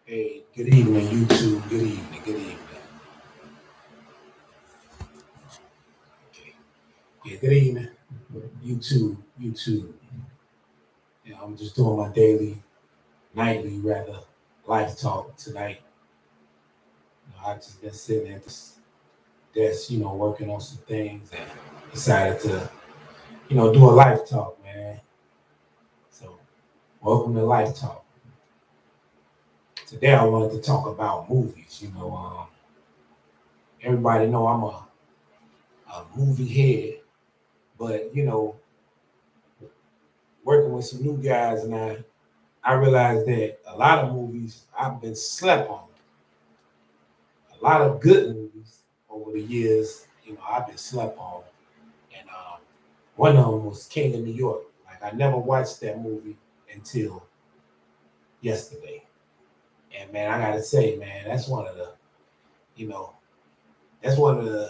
Hey, good evening, YouTube. Good evening. Good evening. Okay. Yeah, good evening, YouTube. YouTube. Yeah, I'm just doing my daily, nightly, rather, life talk tonight. I just been sitting at this desk, working on some things, and decided to, do a life talk, man. So, welcome to Life Talk. Today, I wanted to talk about movies. Everybody know I'm a movie head, but working with some new guys and I realized that a lot of movies I've been slept on. A lot of good movies over the years, I've been slept on. And one of them was King of New York. Like I never watched that movie until yesterday. And man, I gotta say, man, you know, that's one of the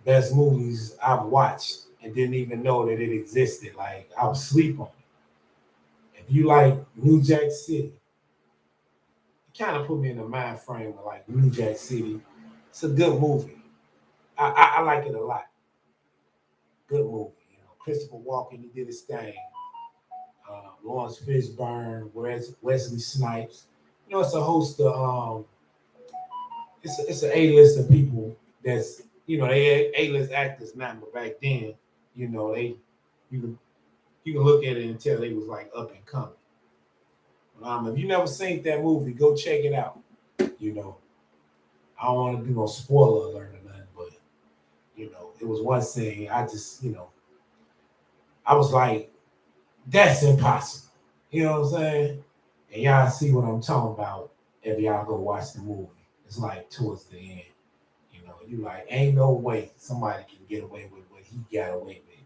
best movies I've watched and didn't even know that it existed. Like I was asleep on it. If you like New Jack City, it kind of put me in the mind frame of like New Jack City. It's a good movie. I like it a lot. Good movie. Christopher Walken, he did his thing. Lawrence Fishburne, Wesley Snipes. It's a host of it's an A-list of people that's they A-list actors now, but back then, they you can you can look at it and tell they was like up and coming. If you never seen that movie, go check it out. You know, I don't want to do no spoiler alert or nothing, but it was one thing. I was like, that's impossible. You know what I'm saying? And y'all see what I'm talking about if y'all go watch the movie. It's like towards the end. You like, ain't no way somebody can get away with what he got away with.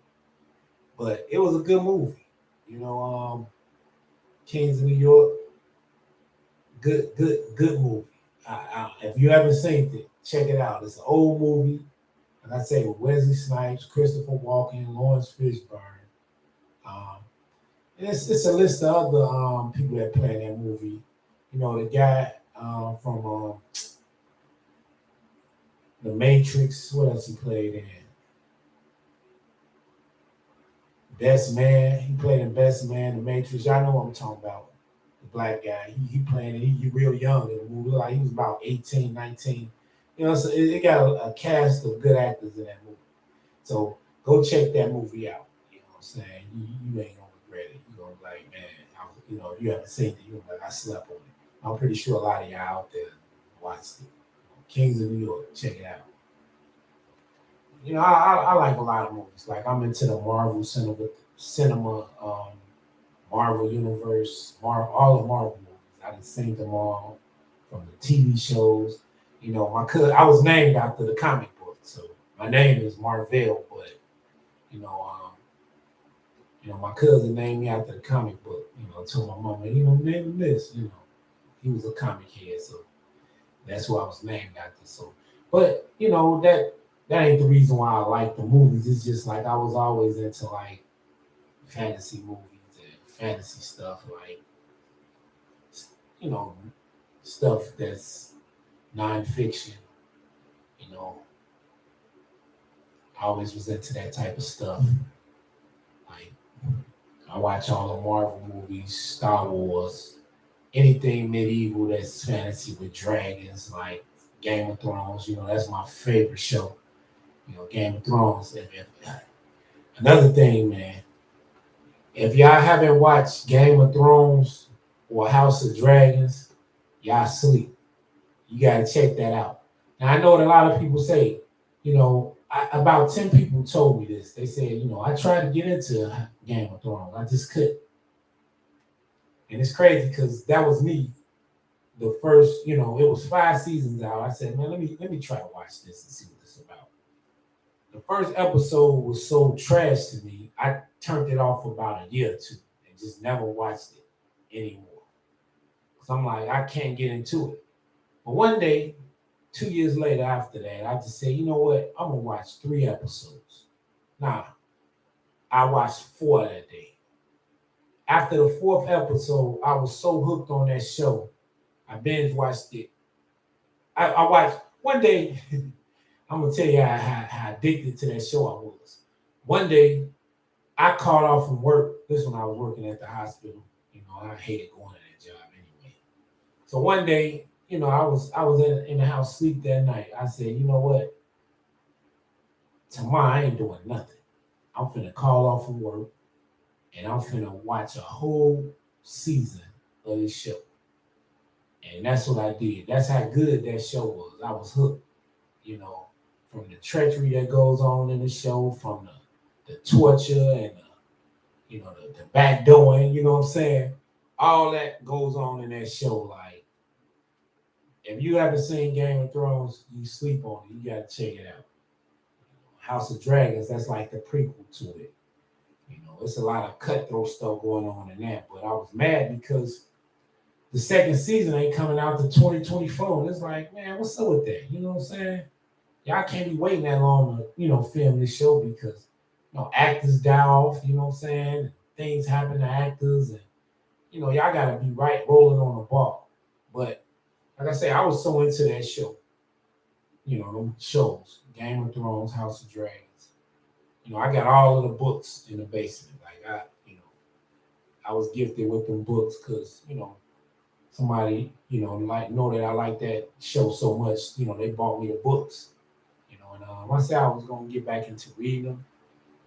But it was a good movie. You know, Kings of New York, good movie. If you haven't seen it, check it out. It's an old movie. Like I say, with Wesley Snipes, Christopher Walken, Lawrence Fishburne. Um, and it's a list of other people that play in that movie. The guy from The Matrix. What else he played in? Best Man. He played in Best Man, The Matrix. Y'all know what I'm talking about. The black guy. He playing it. He real young in the movie. Like he was about 18, 19. So it got a cast of good actors in that movie. So go check that movie out. You know what I'm saying? You ain't gonna regret it. You're gonna be like, man, if you haven't seen it, you're gonna be like, I slept on it. I'm pretty sure a lot of y'all out there watched it. Kings of New York, check it out. I like a lot of movies. Like I'm into the Marvel cinema, Marvel universe, all the Marvel movies. I done seen them all from the TV shows. I was named after the comic book, so my name is Marvel. But you know, um, my cousin named me after the comic book. Told my mama, name him this. He was a comic head, so that's who I was named after. So, but that ain't the reason why I like the movies. It's just like I was always into like fantasy movies and fantasy stuff, like you know stuff that's nonfiction. You know, I always was into that type of stuff. Like I watch all the Marvel movies, Star Wars, anything medieval that's fantasy with dragons, like Game of Thrones. That's my favorite show. Game of Thrones. Another thing, man, if y'all haven't watched Game of Thrones or House of Dragons, y'all sleep. You gotta check that out. Now I know that a lot of people say, about 10 people told me this. They said, I tried to get into Game of Thrones, I just couldn't. And it's crazy because that was me. The first, it was 5 seasons out. I said, man, let me try to watch this and see what this is about. The first episode was so trash to me, I turned it off for about a year or two and just never watched it anymore. Because I'm like, I can't get into it. But one day, 2 years later after that, I just said, you know what? I'm going to watch 3 episodes. Nah, I watched four that day. After the fourth episode, I was so hooked on that show. I binge watched it. I watched one day. I'm gonna tell you how addicted to that show I was. One day I called off from work. This when I was working at the hospital. I hated going to that job anyway. So one day, I was in the house sleep that night. I said, you know what? Tomorrow I ain't doing nothing. I'm finna call off from work and I'm finna watch a whole season of this show. And that's what I did. That's how good that show was. I was hooked, you know, from the treachery that goes on in the show, from the torture and the backdooring, you know what I'm saying? All that goes on in that show. Like, if you haven't seen Game of Thrones, you sleep on it. You gotta check it out. House of Dragons, that's like the prequel to it. It's a lot of cutthroat stuff going on in that. But I was mad because the second season ain't coming out to 2024. And it's like, man, what's up with that? You know what I'm saying? Y'all can't be waiting that long to, film this show because, actors die off, you know what I'm saying? Things happen to actors and, y'all got to be right rolling on the ball. But like I say, I was so into that show, them shows, Game of Thrones, House of Dragons. I got all of the books in the basement. Like I was gifted with them books because, somebody, know that I like that show so much, they bought me the books, and I said I was going to get back into reading them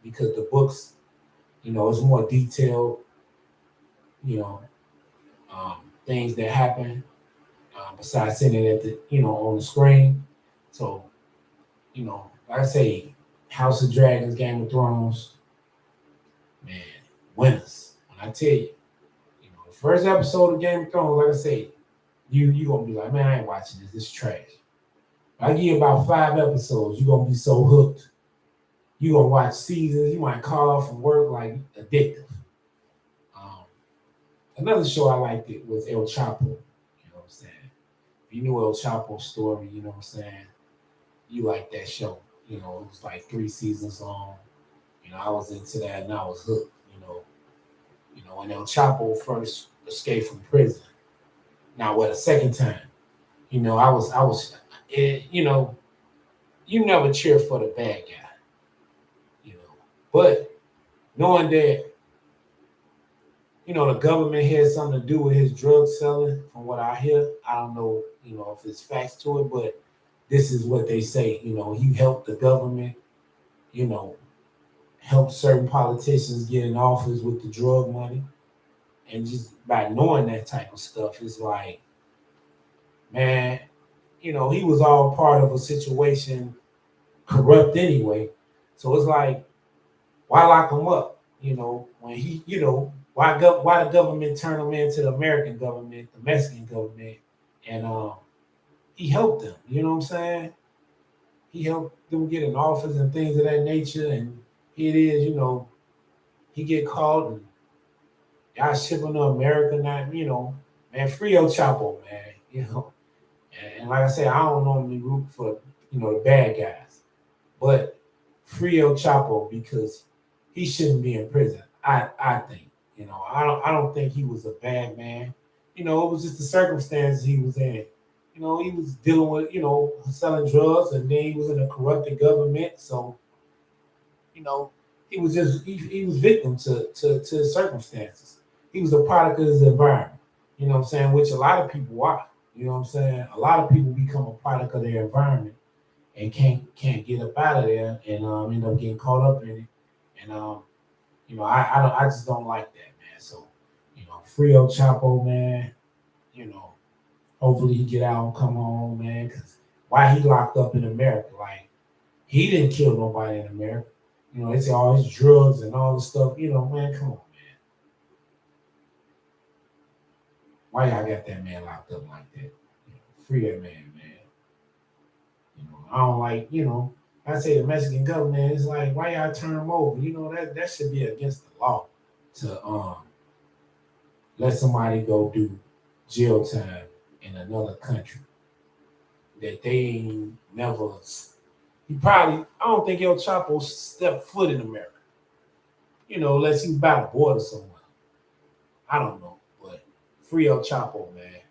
because the books, it's more detailed, you know, things that happen besides seeing it at the, on the screen. So, like I say, House of Dragons, Game of Thrones, man, winners. When I tell you, the first episode of Game of Thrones, like I say, you gonna be like, man, I ain't watching this. This is trash. I give you about 5 episodes, you're gonna be so hooked. You're gonna watch seasons. You might call off from work like addictive. Another show I liked it was El Chapo. You know what I'm saying? If you knew El Chapo's story, you know what I'm saying? You like that show. It was like 3 seasons long. I was into that and I was hooked. When El Chapo first escaped from prison. Now, what a second time. You never cheer for the bad guy. But knowing that, the government had something to do with his drug selling, from what I hear. I don't know, if it's facts to it, but this is what they say. He helped the government, help certain politicians get in office with the drug money. And just by knowing that type of stuff, it's like, man, he was all part of a situation corrupt anyway. So it's like, why lock him up? When he, why the government turn him into the American government, the Mexican government, and he helped them. You know what I'm saying? He helped them get in office and things of that nature. And here it is, he get caught and y'all shipping to America now, man, free El Chapo, man, And like I said, I don't normally root for, the bad guys. But free El Chapo because he shouldn't be in prison. I think. I don't think he was a bad man. It was just the circumstances he was in. He was dealing with, selling drugs and then he was in a corrupted government. So, he was just he was victim to circumstances. He was a product of his environment. You know what I'm saying? Which a lot of people are. You know what I'm saying? A lot of people become a product of their environment and can't get up out of there and end up getting caught up in it. And I just don't like that, man. So, free El Chapo, man. Hopefully he get out and come home, man. Cause why he locked up in America? Like he didn't kill nobody in America. They say all his drugs and all this stuff. Man, come on, man. Why y'all got that man locked up like that? Free that man, man. I don't like, I say the Mexican government is like, why y'all turn him over? That should be against the law to let somebody go do jail time in another country that they ain't never. I don't think El Chapo stepped foot in America. Unless he's by the border somewhere. I don't know, but free El Chapo, man.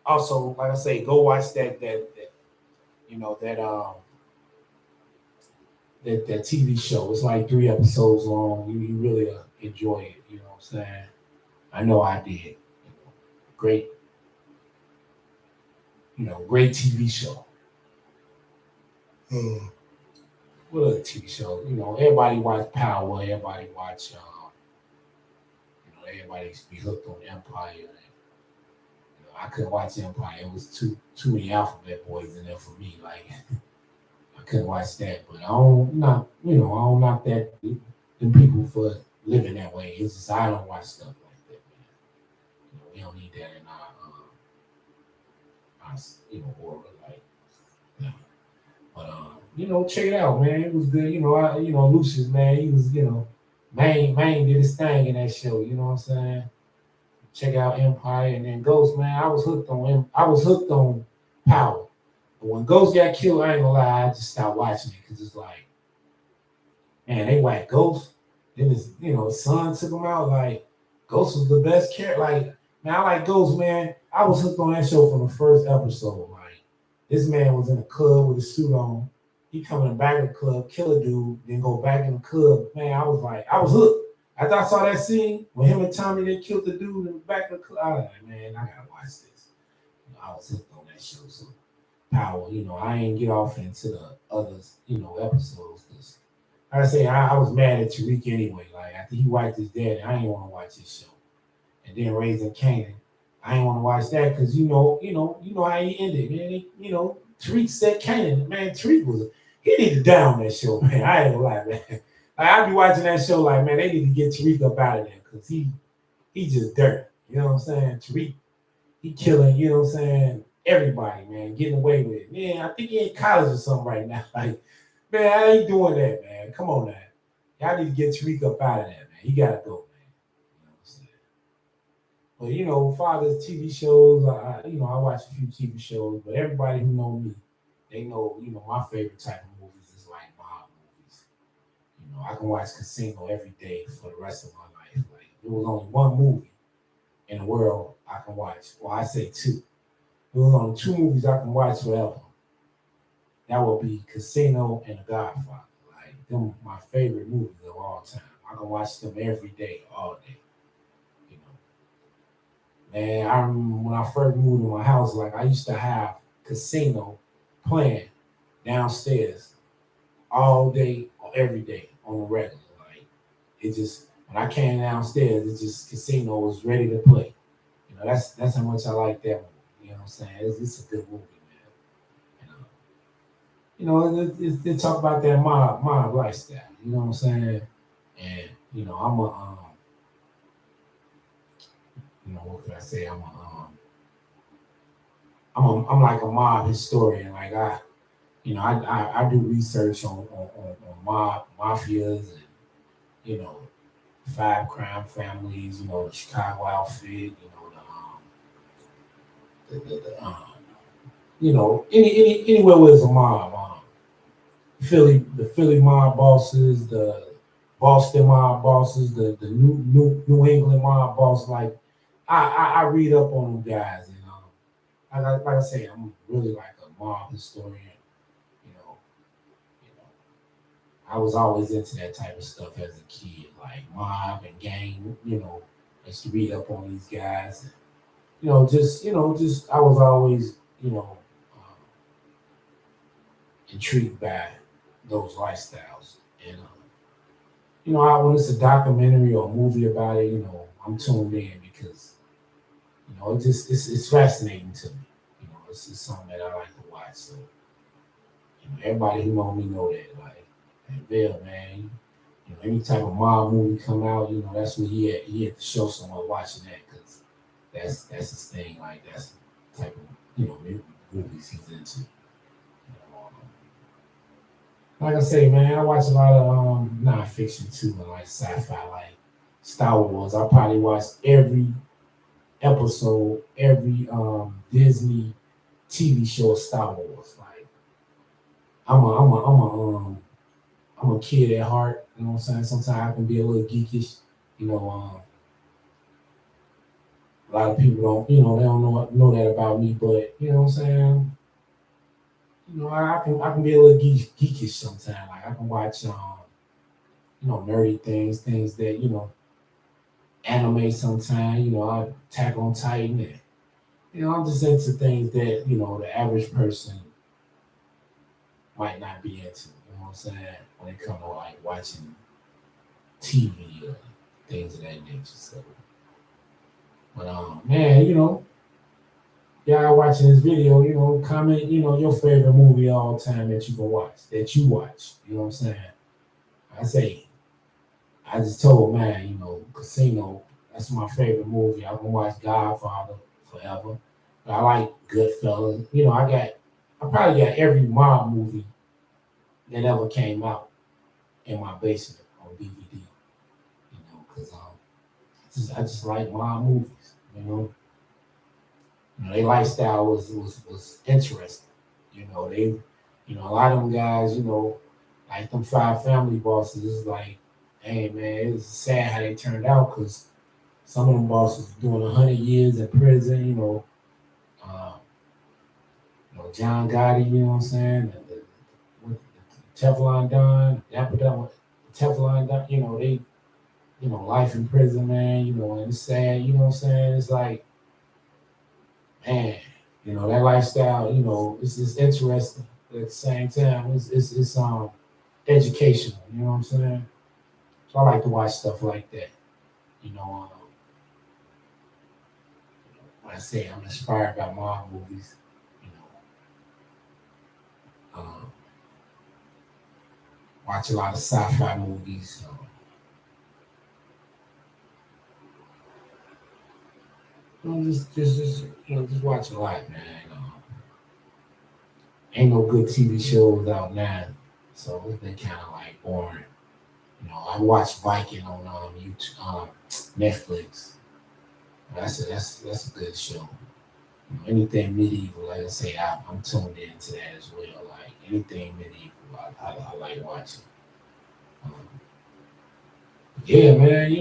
Also, like I say, go watch that you know that TV show. It's like 3 episodes long. You really enjoy it. You know what I'm saying? I know I did. Great, great TV show. What other TV show? Everybody watch Power. Everybody watch. Everybody used to be hooked on Empire. I couldn't watch Empire. It was too many alphabet boys in there for me. Like I couldn't watch that. But I don't not that them people for living that way. It's just I don't watch stuff like that, man. We don't need that in our aura, like. Yeah. But check it out, man. It was good. Lucius, man, he was, Maine did his thing in that show. You know what I'm saying? Check out Empire and then Ghost, man. I was hooked on him. I was hooked on Power. But when Ghost got killed, I ain't gonna lie, I just stopped watching it because it's like, man, they whack Ghost. Then his son took him out. Like, Ghost was the best character. Like, man, I like Ghost, man. I was hooked on that show from the first episode. Like, this man was in a club with a suit on. He come in the back of the club, kill a dude, then go back in the club. Man, I was hooked. After I saw that scene when him and Tommy they killed the dude in the back of the club, I was like, man, I gotta watch this. I was hooked on that show. So Power, I ain't get off into the others, episodes because like I say, I was mad at Tariq anyway. Like after he wiped his dad, I ain't want to watch his show. And then Raising Kanan, I ain't want to watch that because you know how he ended, man. Tariq said Kanan, man. He need to down that show, man. I ain't gonna lie, man. Like, I be watching that show, like, man, they need to get Tariq up out of there because he just dirt. You know what I'm saying? Tariq, he killing. You know what I'm saying? Everybody, man, getting away with it. Man, I think he in college or something right now. Like, man, I ain't doing that, man. Come on now. Y'all need to get Tariq up out of there, man. He gotta go, man. You know what I'm saying? But father's TV shows, I watch a few TV shows, but everybody who know me, they know, my favorite type of movies is like mob movies. I can watch Casino every day for the rest of my life. Like there was only one movie in the world I can watch. Well, I say two. There was only two movies I can watch forever. That would be Casino and The Godfather. Like them, my favorite movies of all time. I can watch them every day, all day. Man, I remember when I first moved to my house, like I used to have Casino playing downstairs all day, every day on the regular. Like it just when I came downstairs, it just Casino was ready to play. That's how much I like that movie. You know what I'm saying? It's a good movie, man. They talk about that mob lifestyle. You know what I'm saying? And I'm a what can I say? I'm like a mob historian. Like I do research on mafias and five crime families. The Chicago outfit. Anywhere where there's a mob. The Philly mob bosses, the Boston mob bosses, the New England mob boss. Like I read up on them guys, and like I say, I'm really like a mob historian. You know, I was always into that type of stuff as a kid, like mob and gang. I used to read up on these guys. And, just I was always um, intrigued by those lifestyles, and when it's a documentary or a movie about it, I'm tuned in because it's fascinating to me. It's just something that I like to watch. So everybody who know me know that. Like, and Bill, man, any type of mob movie come out, that's what he had. He had to show someone watching that because that's his thing. Like that's the type of movies he's into. Like I say, man, I watch a lot of nonfiction too, and like sci-fi, like Star Wars. I probably watched every episode, every Disney TV show of Star Wars. Like I'm a kid at heart. You know what I'm saying? Sometimes I can be a little geekish. You know, A lot of people don't, they don't know that about me, but you know what I'm saying. I can be a little geekish sometimes. Like I can watch nerdy things that anime sometimes. I Attack on Titan. And, I'm just into things that the average person might not be into. You know what I'm saying? When it comes to like watching TV or things of that nature. So, but man, y'all watching this video, comment, your favorite movie of all time that you can watch, that you watch. You know what I'm saying? I say, I just told man, Casino, that's my favorite movie. I can watch Godfather forever. But I like Goodfellas. I probably got every mob movie that ever came out in my basement on DVD. Because I just like mob movies. Their lifestyle was interesting. They, a lot of them guys, like them five family bosses, it's like, hey man, it's sad how they turned out because some of them bosses doing 100 years in prison. Uh, John Gotti, you know what I'm saying? The Teflon Don, Teflon Don, they, life in prison, man. And it's sad. You know what I'm saying? It's like, man, that lifestyle, it's interesting. But at the same time, it's educational. You know what I'm saying? So I like to watch stuff like that. When I say I'm inspired by Marvel movies, you know, watch a lot of sci-fi movies. Just watch a lot, man. Ain't no good TV shows out now, so it's been kind of like boring. I watched Viking on YouTube, Netflix. That's a good show. Anything medieval, like I say, I'm tuned into that as well. Like anything medieval, I like watching. Um, yeah, man.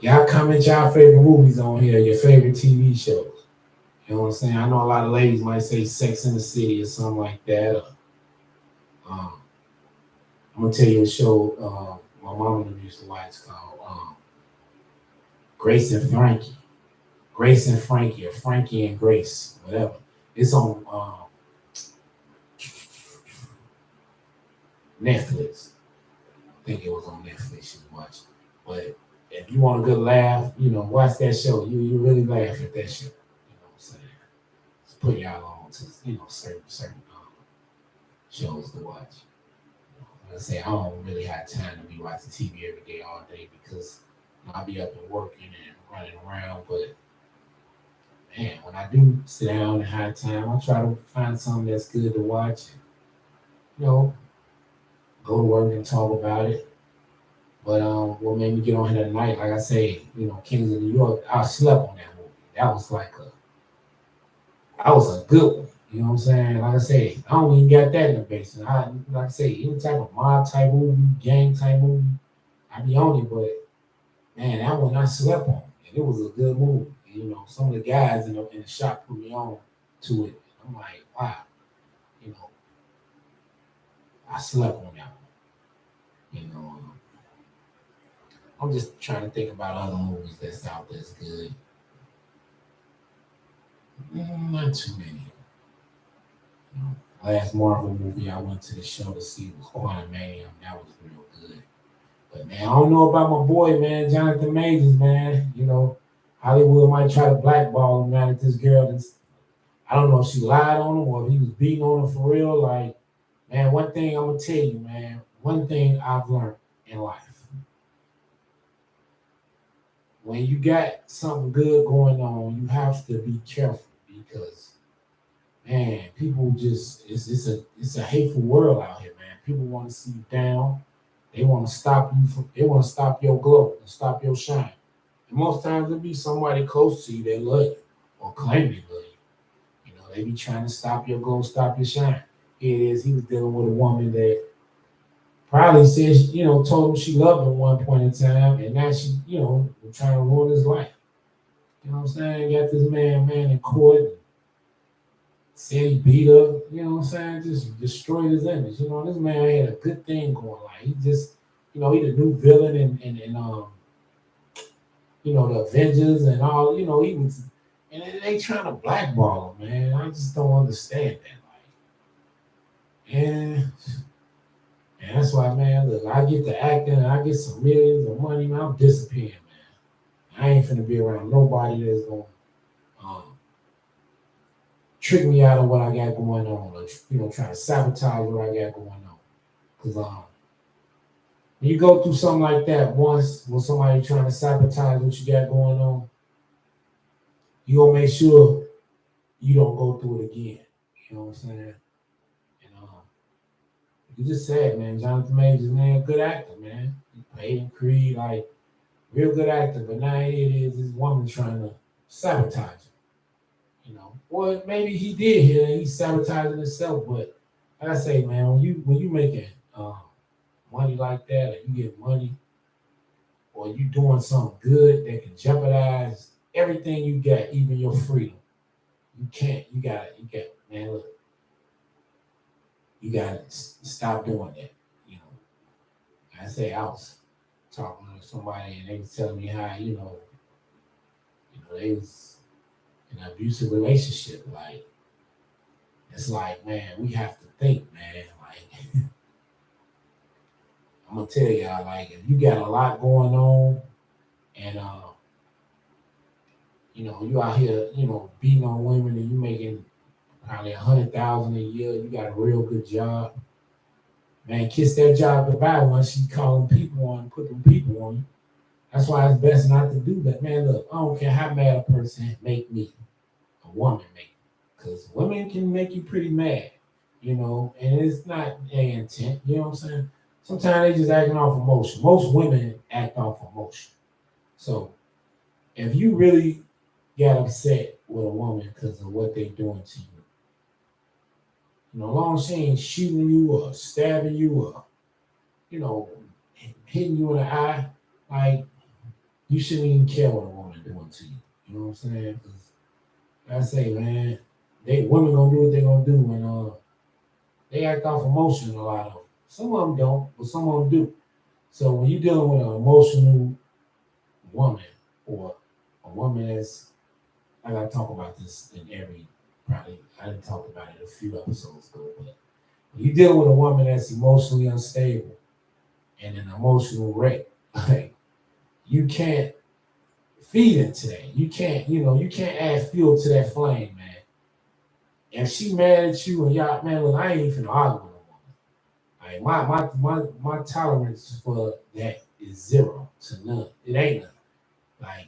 Y'all comment y'all favorite movies on here, your favorite TV shows. You know what I'm saying? I know a lot of ladies might say Sex in the City or something like that. Um, I'm gonna tell you a show my mom used to watch called Grace and Frankie. Grace and Frankie, or Frankie and Grace, whatever. It's on Netflix. I think it was on Netflix you watch. But if you want a good laugh, watch that show. You really laugh at that show. You know what I'm saying? Just put y'all on to certain shows to watch. Like I say, I don't really have time to be watching TV every day all day because I'll be up and working and running around. But man, when I do sit down and have time, I try to find something that's good to watch. And, go to work and talk about it. But what made me get on here tonight, like I say, Kings of New York, I slept on that movie. That was a good one. You know what I'm saying? Like I say, I don't even got that in the basement. Like I say, any type of mob type movie, gang type movie, I be on it. But man, that one I slept on, and it was a good movie. Some of the guys in the shop put me on to it. I'm like, wow, you know, I slept on that one. I'm just trying to think about other movies that's out that's good. Not too many. Last Marvel movie I went to the show to see was Quantumanium. That was real good. But man, I don't know about my boy, man, Jonathan Majors, man. Hollywood might try to blackball him now that this girl is. I don't know if she lied on him or if he was beating on her for real. Like, man, one thing I'm gonna tell you, man. One thing I've learned in life. When you got something good going on, you have to be careful because man, people just it's a hateful world out here, man. People want to see you down. They want to stop you from they want to stop your glow and stop your shine. And most times it'll be somebody close to you that love you or claim they love you. They be trying to stop your glow, stop your shine. Here it is, he was dealing with a woman that probably said, told him she loved him at one point in time, and now she, trying to ruin his life. You know what I'm saying? Got this man in court, said he beat her, you know what I'm saying? Just destroyed his image. You know, this man had a good thing going. Like he just, he the new villain and the Avengers and all, he was and they trying to blackball him, man. I just don't understand that. Like, and that's why, man, look, I get to acting and I get some millions of money, man, I'm disappearing, man. I ain't finna be around nobody that's gonna um, trick me out of what I got going on, or try to sabotage what I got going on. Because when you go through something like that once, with somebody trying to sabotage what you got going on, you gonna make sure you don't go through it again. You know what I'm saying? And you just said, man, Jonathan Majors, man, good actor, man. He played in Creed, like real good actor. But now it is this woman trying to sabotage him. Well, maybe he did here and he's sabotaging himself. But like I say, man, when you making money like that, or you get money, or you doing something good that can jeopardize everything you got, even your freedom, you got, man, look, you got to stop doing that. You know, I say I was talking to somebody and they was telling me how, they was in an abusive relationship. Like, it's like, man, we have to think, man. Like, I'm gonna tell y'all, like, if you got a lot going on, and you out here, beating on women, and you making probably 100,000 a year, you got a real good job, man. Kiss that job goodbye once she calling people on, put them people on you. That's why it's best not to do that, man. Look, I don't care how mad a person make me, a woman make me, because women can make you pretty mad, and it's not their intent. You know what I'm saying? Sometimes they just acting off emotion. Most women act off emotion. So if you really got upset with a woman because of what they doing to you, as long as she ain't shooting you or stabbing you or, you know, hitting you in the eye, like, you shouldn't even care what a woman doing to you. You know what I'm saying? Because I say, man, women gonna do what they gonna do, and they act off emotion. A lot of them. Some of them don't, but some of them do. So when you're dealing with an emotional woman, or a woman that's, I gotta talk about this in every, probably I didn't talk about it a few episodes ago, but when you deal with a woman that's emotionally unstable and an emotional wreck, like, you can't feed into that. You can't add fuel to that flame, man. If she mad at you and y'all, man, look, I ain't even argue with a woman. Like, my tolerance for that is zero to none. It ain't nothing. Like,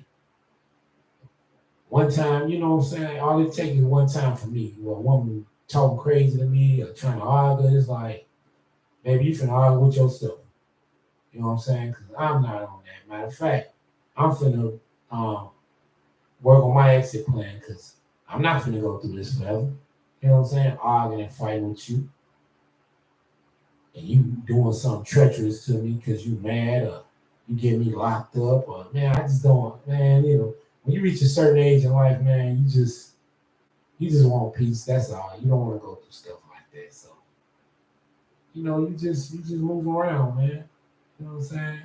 one time, you know what I'm saying? All it takes is one time for me. Where a woman talking crazy to me or trying to argue, it's like, maybe you finna argue with yourself. You know what I'm saying? Because I'm not on that. Matter of fact, I'm finna work on my exit plan, because I'm not finna go through this forever. You know what I'm saying? Arguing and fighting with you, and you doing something treacherous to me because you mad, or you get me locked up, or, man, I just don't, man. When you reach a certain age in life, man, you just want peace. That's all. You don't want to go through stuff like that. So, you just move around, man. You know what I'm saying?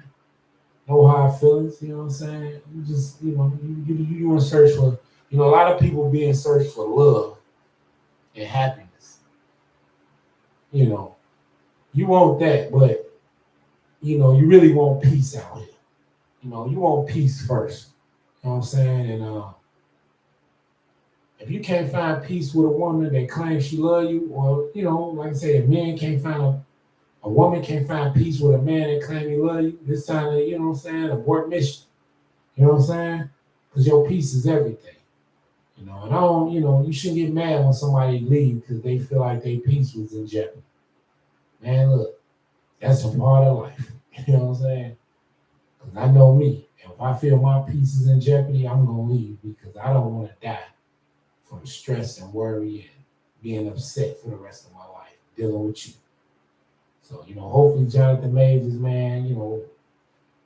No hard feelings. You know what I'm saying? You just, you want to search for, a lot of people being searched for love and happiness. You know, you want that, but you really want peace out here. You want peace first. You know what I'm saying? And if you can't find peace with a woman that claims she love you, or, like I said, if men can't find a woman can't find peace with a man that claims he love you, it's time to, you know what I'm saying, abort mission. You know what I'm saying? Because your peace is everything. And I don't, you shouldn't get mad when somebody leaves because they feel like their peace was in jeopardy. Man, look, that's a part of life. You know what I'm saying? Because I know me. If I feel my peace is in jeopardy, I'm going to leave, because I don't want to die from stress and worry and being upset for the rest of my life dealing with you. So, hopefully Jonathan Majors, man,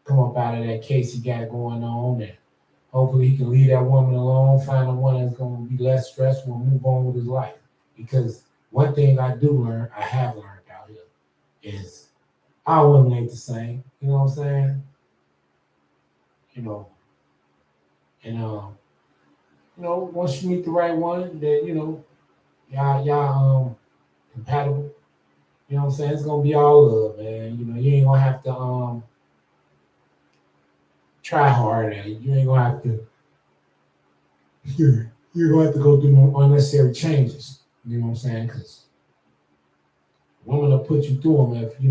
come up out of that case he got going on, and Hopefully, he can leave that woman alone, find a one that's going to be less stressful, and move on with his life. Because one thing I have learned out here, is our women ain't the same. You know what I'm saying? You know, and once you meet the right one, then y'all compatible. You know what I'm saying? It's gonna be all love, man. You ain't gonna have to try hard at it. You ain't gonna have to. You're gonna have to go through no unnecessary changes. You know what I'm saying? Because women will put you through them if you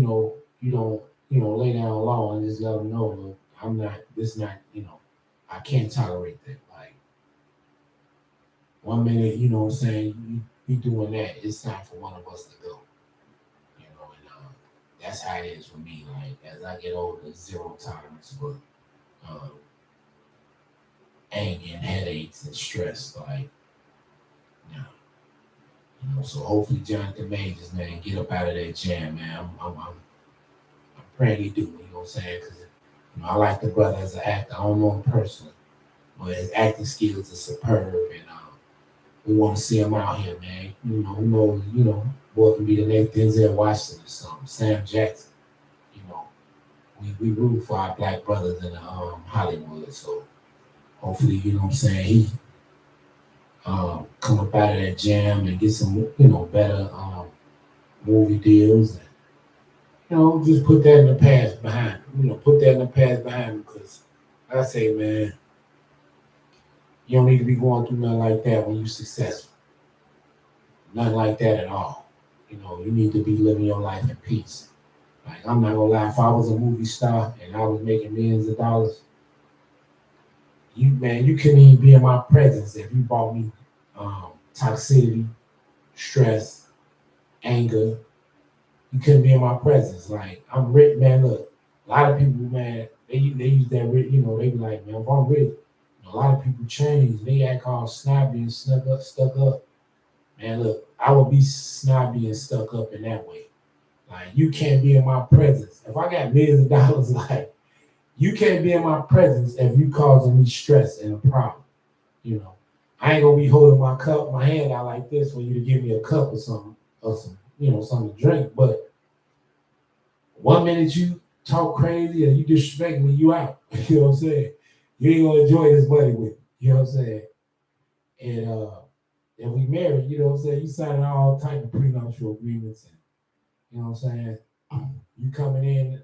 don't lay down low and just let them know, look, I'm not. This not. I can't tolerate that. Like, one minute, you know what I'm saying, you doing that, it's time for one of us to go. And that's how it is for me. Like, as I get older, zero tolerance for um, anger and headaches and stress. Like, no. So hopefully Jonathan Majors, man, get up out of that jam, man. I'm praying he do. You know what I'm saying? Because I like the brother as an actor. I don't know him personally, but his acting skills are superb, and we want to see him out here, man. Who knows? Boy can be the next Denzel Washington or something. Sam Jackson. You know, we root for our black brothers in Hollywood. So hopefully, you know what I'm saying, he come up out of that jam and get some, better movie deals. And, just put that in the past behind him. Put that in the past behind him, because like I say, man, you don't need to be going through nothing like that when you're successful. Nothing like that at all. You need to be living your life in peace. Like, I'm not gonna lie, if I was a movie star and I was making millions of dollars, you couldn't even be in my presence if you bought me toxicity, stress, anger. You couldn't be in my presence. Like, I'm rich, man. Look, a lot of people, man, they use that rich, they be like, man, if I'm rich, a lot of people change. They act all snobby and stuck up. Man, look, I would be snobby and stuck up in that way. Like, you can't be in my presence. If I got millions of dollars, like, you can't be in my presence if you causing me stress and a problem. I ain't gonna be holding my hand out like this for you to give me a cup or some, something to drink. But one minute you talk crazy and you disrespect me, you out. You know what I'm saying? You ain't gonna enjoy this money with me. You know what I'm saying? And if we married, you know what I'm saying, you signing all type of prenuptial agreements, and you know what I'm saying, you coming in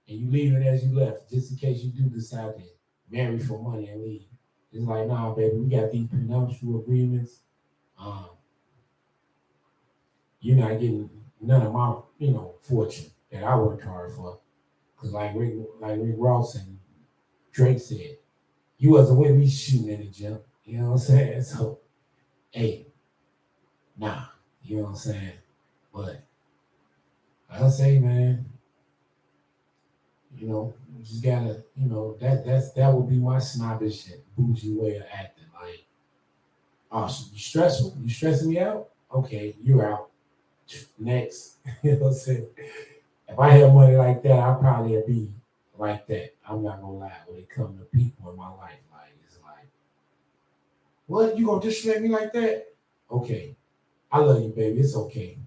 and you leaving as you left, just in case you do decide to marry for money and leave. It's like, nah, baby, we got these prenuptial agreements. Um, you're not getting none of my, fortune that I worked hard for. Because like Rick Ross and Drake said, you wasn't with me shooting in the gym. You know what I'm saying? So, hey, nah, you know what I'm saying? But I'll say, man, you just gotta, that would be my snobbish and bougie way of acting. Like, oh, you stressful? You stressing me out? Okay, you're out. Next. You know what I'm saying? If I had money like that, I'd probably be like that. I'm not gonna lie. When it comes to people in my life, like, it's like, what? You gonna disrespect me like that? Okay, I love you, baby. It's okay.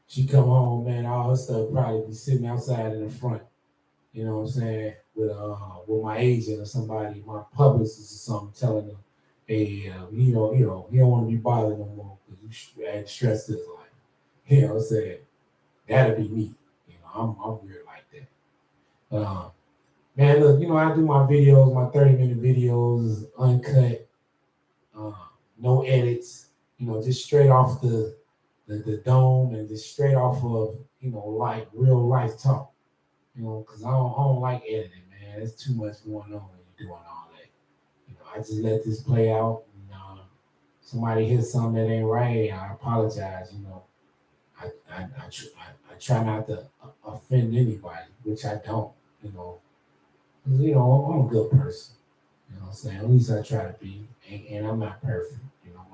She come home, man. All her stuff probably be sitting outside in the front. You know what I'm saying? With my agent or somebody, my publicist or something, telling them, hey, he don't want to be bothered no more because you add stress to his life. You know what I'm saying? That'll be me. I'm weird like that. But man, look, I do my videos, my 30-minute videos, uncut, uh, no edits. Just straight off the dome, and just straight off of like real life talk. Because I don't like editing, man. There's too much going on when you're doing all that. I just let this play out. And, somebody hit something that ain't right, I apologize. I try not to offend anybody, which I don't. You know, 'Cause, I'm a good person. You know what I'm saying? At least I try to be, and I'm not perfect.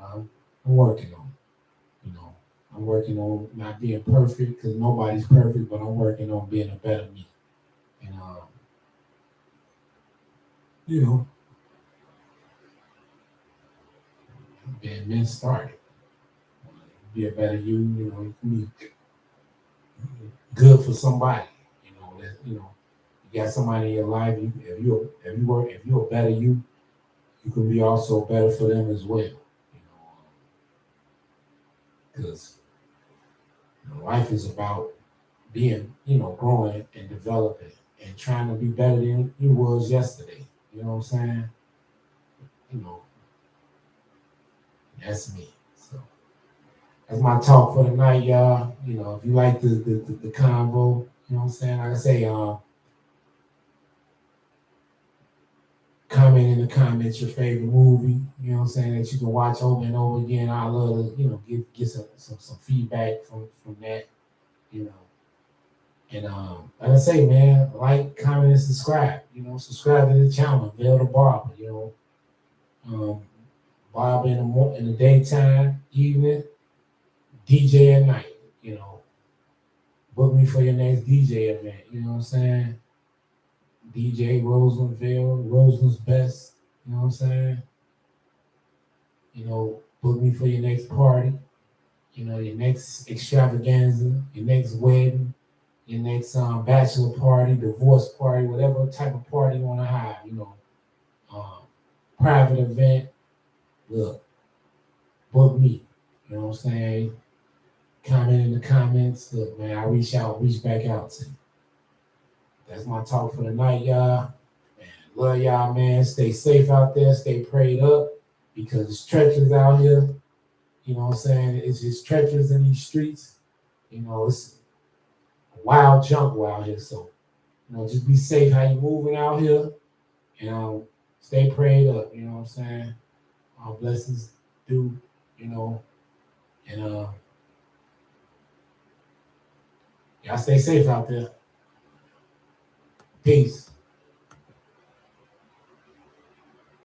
I'm working on it. I'm working on not being perfect, because nobody's perfect, but I'm working on being a better me. And you know, men started. Be a better you, you know, you can be good for somebody. You know, you got somebody in your life. If you're a better you can be also better for them as well. You know, because life is about being, growing and developing and trying to be better than you was yesterday. You know what I'm saying? You know, that's me. So that's my talk for the night, y'all. You know, if you like the convo, you know what I'm saying? Like I say, comment in the comments your favorite movie, you know what I'm saying, that you can watch over and over again. I love to, get some feedback from that, you know. And like I say, man, like, comment, and subscribe. You know, subscribe to the channel, Veil the Barber, you know. Barber in the daytime, evening, DJ at night, you know. Book me for your next DJ event, you know what I'm saying? DJ Roseland's best, you know what I'm saying? You know, book me for your next party, you know, your next extravaganza, your next wedding, your next bachelor party, divorce party, whatever type of party you want to have, you know, um, private event. Look, book me. You know what I'm saying? Comment in the comments. Look, man, I reach back out to you. That's my talk for the night, y'all. Man, love y'all, man. Stay safe out there. Stay prayed up because it's treacherous out here. You know what I'm saying? It's just treacherous in these streets. You know, it's wild jungle out here. So, just be safe how you moving out here. And stay prayed up. You know what I'm saying? Our blessings do, you know, and y'all stay safe out there. Peace.